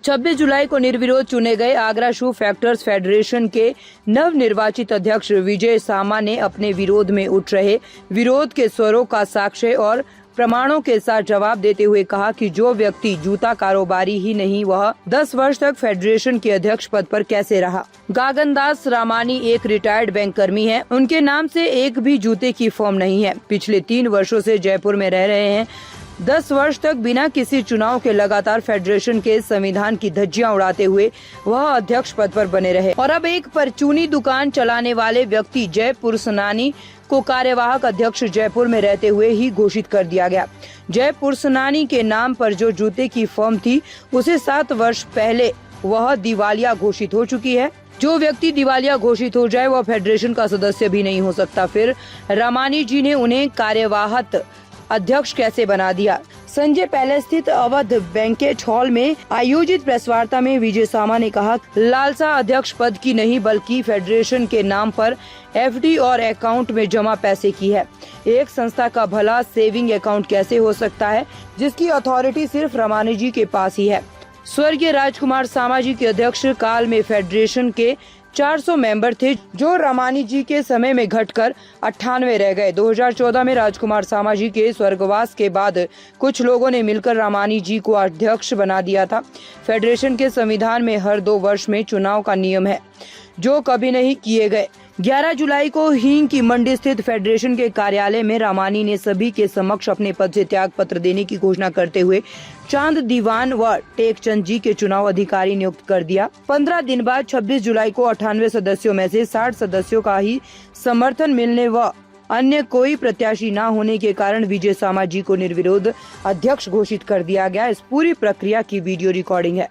26 जुलाई को निर्विरोध चुने गए आगरा शू फैक्टर्स फेडरेशन के नवनिर्वाचित अध्यक्ष विजय सामा ने अपने विरोध में उठ रहे विरोध के स्वरों का साक्ष्य और प्रमाणों के साथ जवाब देते हुए कहा कि जो व्यक्ति जूता कारोबारी ही नहीं वह 10 वर्ष तक फेडरेशन के अध्यक्ष पद पर कैसे रहा। गागनदास रामानी एक रिटायर्ड बैंक कर्मी है। उनके नाम से एक भी जूते की फर्म नहीं है। पिछले 3 वर्षों से जयपुर में रह रहे हैं। 10 वर्ष तक बिना किसी चुनाव के लगातार फेडरेशन के संविधान की धज्जियां उड़ाते हुए वह अध्यक्ष पद पर बने रहे और अब एक परचूनी दुकान चलाने वाले व्यक्ति जय पुरसनानी को कार्यवाहक अध्यक्ष जयपुर में रहते हुए ही घोषित कर दिया गया। जय पुरसनानी के नाम पर जो जूते की फर्म थी उसे 7 वर्ष पहले वह दिवालिया घोषित हो चुकी है। जो व्यक्ति दिवालिया घोषित हो जाए वह फेडरेशन का सदस्य भी नहीं हो सकता। फिर रामानी जी ने उन्हें कार्यवाहक अध्यक्ष कैसे बना दिया। संजय पैलेस स्थित अवध बैंकेट हॉल में आयोजित प्रेस वार्ता में विजय सामा ने कहा, लालसा अध्यक्ष पद की नहीं बल्कि फेडरेशन के नाम पर एफडी और अकाउंट में जमा पैसे की है। एक संस्था का भला सेविंग अकाउंट कैसे हो सकता है जिसकी अथॉरिटी सिर्फ रामानी जी के पास ही है। स्वर्गीय राजकुमार सामा जी के अध्यक्ष काल में फेडरेशन के 400 मेंबर थे जो रामानी जी के समय में घटकर 98 रह गए। 2014 में राजकुमार सामा जी के स्वर्गवास के बाद कुछ लोगों ने मिलकर रामानी जी को अध्यक्ष बना दिया था। फेडरेशन के संविधान में हर 2 वर्ष में चुनाव का नियम है जो कभी नहीं किए गए। 11 जुलाई को हींग की मंडी स्थित फेडरेशन के कार्यालय में रामानी ने सभी के समक्ष अपने पद से त्याग पत्र देने की घोषणा करते हुए चांद दीवान व टेकचंद जी के चुनाव अधिकारी नियुक्त कर दिया। 15 दिन बाद 26 जुलाई को 98 सदस्यों में से 60 सदस्यों का ही समर्थन मिलने व अन्य कोई प्रत्याशी न होने के कारण विजय सामा जी को निर्विरोध अध्यक्ष घोषित कर दिया गया। इस पूरी प्रक्रिया की वीडियो रिकॉर्डिंग है।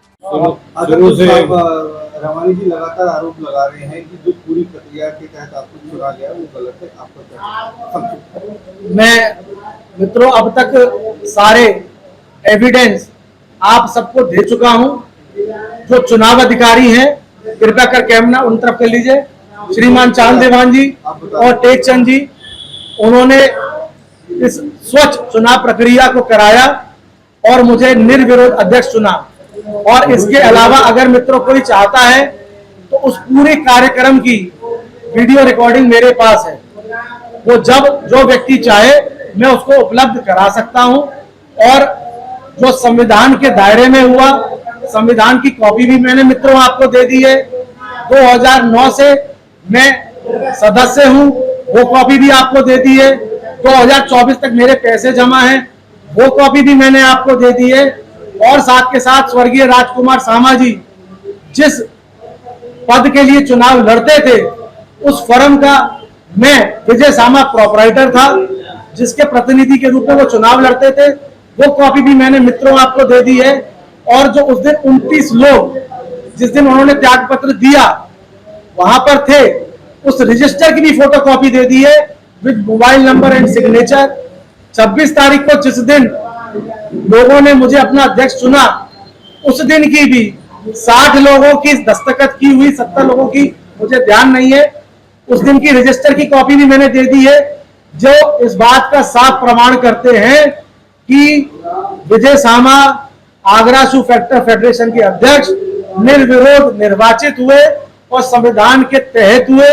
रामानी जी लगातार आरोप लगा रहे हैं कि जो पूरी प्रक्रिया के तहत आपको चुना गया वो गलत है। आपको मैं मित्रों अब तक सारे एविडेंस आप सबको दे चुका हूं। जो चुनाव अधिकारी हैं कृपया कर कैमरा उन तरफ कर लीजिए। श्रीमान चांद देवान जी और टेकचंद जी, उन्होंने इस स्वच्छ चुनाव प्रक्रिया को कराया और मुझे निर्विरोध अध्यक्ष चुना। और इसके अलावा अगर मित्रों कोई चाहता है तो उस पूरे कार्यक्रम की वीडियो रिकॉर्डिंग मेरे पास है। वो जब जो व्यक्ति चाहे मैं उसको उपलब्ध करा सकता हूं। और जो संविधान के दायरे में हुआ, संविधान की कॉपी भी मैंने मित्रों आपको दे दी है। 2009 से मैं सदस्य हूं, वो कॉपी भी आपको दे दी है। 2024 तक मेरे पैसे जमा हैं, वो कॉपी भी मैंने आपको दे दी है। और साथ के साथ स्वर्गीय राजकुमार सामा जी जिस पद के लिए चुनाव लड़ते थे उस फर्म का मैं विजय सामा प्रोपराइटर था, जिसके प्रतिनिधि के रूप में वो चुनाव लड़ते थे। वो कॉपी भी मैंने मित्रों आपको दे दी है। और जो उस दिन 29 लोग जिस दिन उन्होंने त्याग पत्र दिया वहां पर थे, उस रजिस्टर की भी फोटो कॉपी दे दी है with mobile number and signature. 26 तारीख को जिस दिन लोगों ने मुझे अपना अध्यक्ष चुना उस दिन की भी 60 लोगों की दस्तखत की हुई, 70 लोगों की मुझे ध्यान नहीं है, उस दिन की रजिस्टर की कॉपी भी मैंने दे दी है, जो इस बात का साफ प्रमाण करते हैं कि विजय सामा आगरा शू फैक्टर फेडरेशन के अध्यक्ष निर्विरोध निर्वाचित हुए और संविधान के तहत हुए।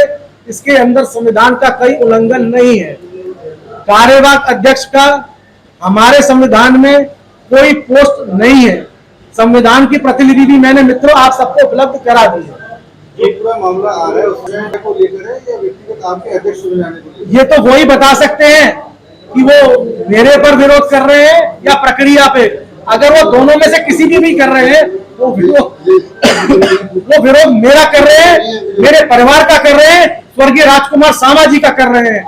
इसके अंदर संविधान का कोई उल्लंघन नहीं है। कार्यवाहक अध्यक्ष का हमारे संविधान में कोई पोस्ट नहीं है। संविधान की प्रतिलिपि भी मैंने मित्रों आप सबको उपलब्ध करा दी है। ये पूरा मामला आ रहा है उसको को लेकर है या व्यक्तिगत आपके अध्यक्ष चुने जाने को लेकर? ये तो वही बता सकते हैं कि वो मेरे पर विरोध कर रहे हैं या प्रक्रिया पे। अगर वो दोनों में से किसी भी कर रहे हैं वो विरोध मेरा कर रहे हैं, मेरे परिवार का कर रहे हैं, स्वर्गीय राजकुमार सामा जी का कर रहे हैं।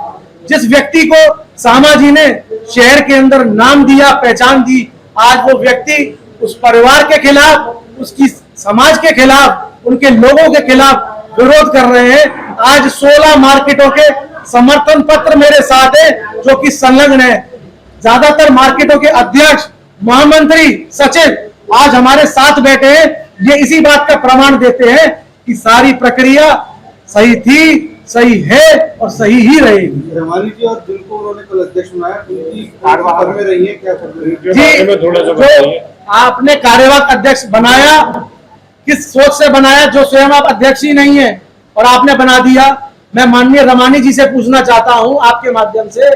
जिस व्यक्ति को सामा जी ने शहर के अंदर नाम दिया, पहचान दी, आज वो व्यक्ति उस परिवार के खिलाफ, उसकी समाज के खिलाफ, उनके लोगों के खिलाफ विरोध कर रहे हैं। आज 16 मार्केटों के समर्थन पत्र मेरे साथ है जो कि संलग्न है। ज्यादातर मार्केटों के अध्यक्ष, महामंत्री, सचिव आज हमारे साथ बैठे हैं। ये इसी बात का प्रमाण देते हैं कि सारी प्रक्रिया सही थी, सही है और सही ही रहेगी। रामानी जी और जिनको उन्होंने कल अध्यक्ष बनाया उनकी में रही है, क्या कर रही है? जी, आपने कार्यवाहक अध्यक्ष बनाया, किस सोच से बनाया, जो स्वयं आप अध्यक्ष ही नहीं है और आपने बना दिया। मैं माननीय रमानी जी से पूछना चाहता हूं आपके माध्यम से,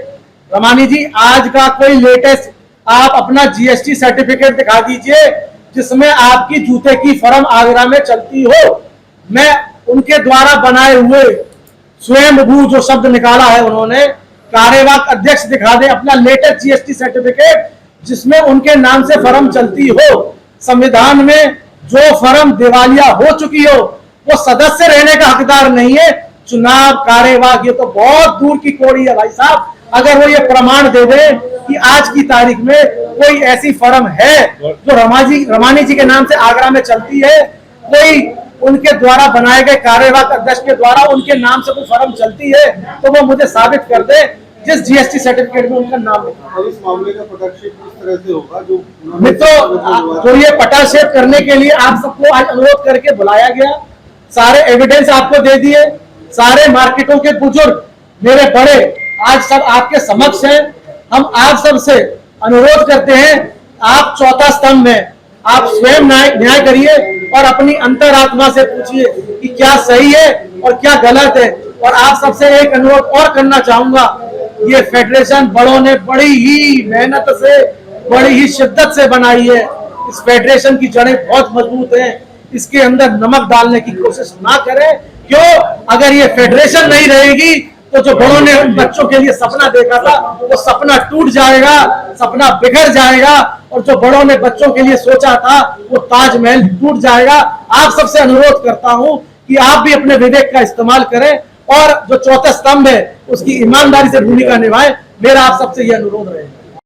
रमानी जी आज का कोई लेटेस्ट आप अपना जीएसटी सर्टिफिकेट दिखा दीजिए जिसमें आपकी जूते की फर्म आगरा में चलती हो। मैं उनके द्वारा बनाए हुए स्वयंभू जो शब्द निकाला है उन्होंने, कार्यवाहक अध्यक्ष दिखा दे अपना लेटेस्ट जीएसटी सर्टिफिकेट जिसमें उनके नाम से फर्म चलती हो। संविधान में जो फर्म दिवालिया हो चुकी हो वो सदस्य रहने का हकदार नहीं है। चुनाव कार्यवाहक, ये तो बहुत दूर की कौड़ी है भाई साहब। अगर वो ये प्रमाण दे दे कि आज की तारीख में कोई ऐसी फर्म है जो रमानी जी के नाम से आगरा में चलती है, कोई उनके द्वारा बनाए गए कार्यवाहक अध्यक्ष के द्वारा उनके नाम से कोई फर्म चलती है, तो वो मुझे साबित कर दे जिस जीएसटी सर्टिफिकेट में उनका नाम लिखा। और इस मामले का पटाक्षेप किस तरह से होगा? जो मित्रों, जो ये पटाक्षेप करने के लिए आप सबको आज अनुरोध करके बुलाया गया, सारे एविडेंस आपको दे दिए, सारे मार्केटों के बुजुर्ग मेरे बड़े आज सब आपके समक्ष हैं। हम आप सबसे अनुरोध करते हैं, आप चौथा स्तंभ में आप स्वयं न्याय करिए और अपनी अंतरात्मा से पूछिए कि क्या सही है और क्या गलत है। और आप सबसे एक अनुरोध और करना चाहूंगा, ये फेडरेशन बड़ों ने बड़ी ही मेहनत से, बड़ी ही शिद्दत से बनाई है। इस फेडरेशन की जड़ें बहुत मजबूत हैं, इसके अंदर नमक डालने की कोशिश ना करें। क्यों? अगर ये फेडरेशन नहीं रहेगी तो जो बड़ों ने उन बच्चों के लिए सपना देखा था वो सपना टूट जाएगा, सपना बिखर जाएगा, और जो बड़ों ने बच्चों के लिए सोचा था वो ताजमहल टूट जाएगा। आप सबसे अनुरोध करता हूं कि आप भी अपने विवेक का इस्तेमाल करें और जो चौथा स्तंभ है उसकी ईमानदारी से भूमिका निभाएं। मेरा आप सबसे यह अनुरोध रहेगा।